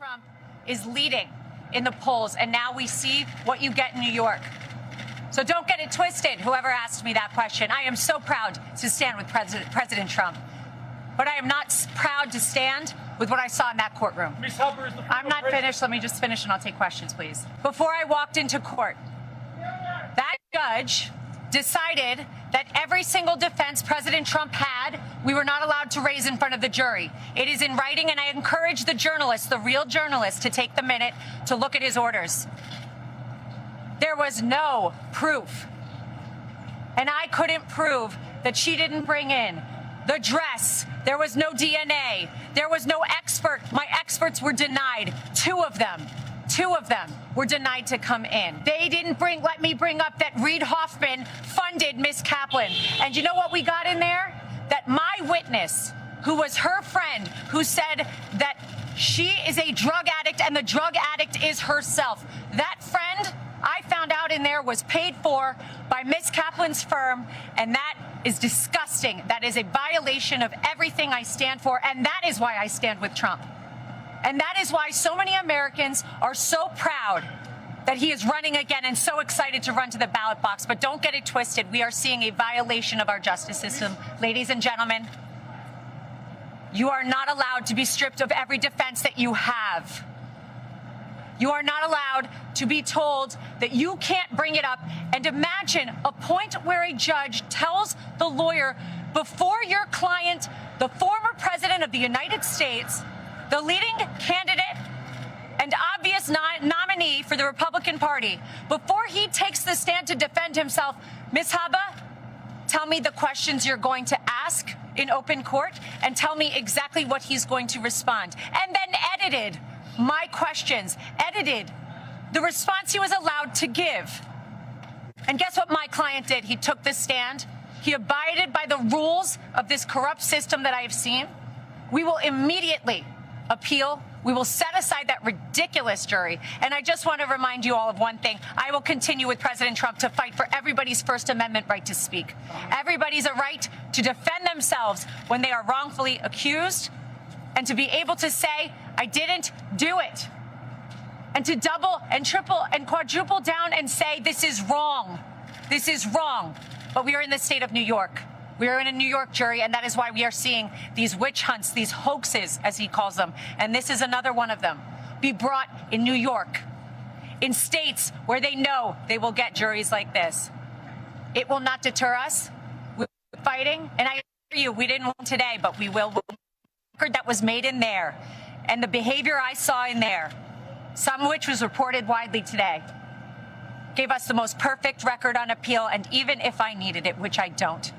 Trump is leading in the polls, and now we see what you get in New York. So don't get it twisted, whoever asked me that question. I am so proud to stand with President Trump. But I am not proud to stand with what I saw in that courtroom. Ms. Hubbard, is the I'm not finished. Let me just finish and I'll take questions, please. Before I walked into court, that judge decided that every single defense President Trump had, we were not allowed to raise in front of the jury. It is in writing, and I encourage the journalists, the real journalists, to take the minute to look at his orders. There was no proof. And I couldn't prove that she didn't bring in the dress. There was no DNA. There was no expert. My experts were denied. Two of them were denied to come in. They didn't let me bring up that Reid Hoffman funded Miss Kaplan. And you know what we got in there? That my witness, who was her friend, who said that she is a drug addict and the drug addict is herself. That friend, I found out in there, was paid for by Miss Kaplan's firm, and that is disgusting. That is a violation of everything I stand for, and that is why I stand with Trump. And that is why so many Americans are so proud that he is running again and so excited to run to the ballot box. But don't get it twisted. We are seeing a violation of our justice system. Ladies and gentlemen, you are not allowed to be stripped of every defense that you have. You are not allowed to be told that you can't bring it up. And imagine a point where a judge tells the lawyer, before your client, the former president of the United States, the leading candidate and obvious nominee for the Republican Party, before he takes the stand to defend himself, Ms. Haba, tell me the questions you're going to ask in open court and tell me exactly what he's going to respond. And then edited my questions, edited the response he was allowed to give. And guess what my client did? He took the stand. He abided by the rules of this corrupt system that I have seen. We will immediately appeal. We will set aside that ridiculous jury. And I just want to remind you all of one thing. I will continue with President Trump to fight for everybody's First Amendment right to speak. Everybody's a right to defend themselves when they are wrongfully accused, and to be able to say, I didn't do it. And to double and triple and quadruple down and say, this is wrong. This is wrong. But we are in the state of New York. We are in a New York jury, and that is why we are seeing these witch hunts, these hoaxes, as he calls them. And this is another one of them. Be brought in New York, in states where they know they will get juries like this. It will not deter us. We're fighting. And I assure you, we didn't win today, but we will win. That was made in there, and the behavior I saw in there, some of which was reported widely today, gave us the most perfect record on appeal. And even if I needed it, which I don't,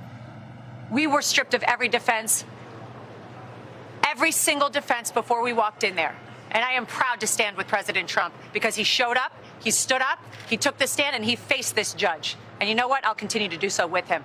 we were stripped of every defense, every single defense before we walked in there. And I am proud to stand with President Trump because he showed up, he stood up, he took the stand, and he faced this judge. And you know what? I'll continue to do so with him.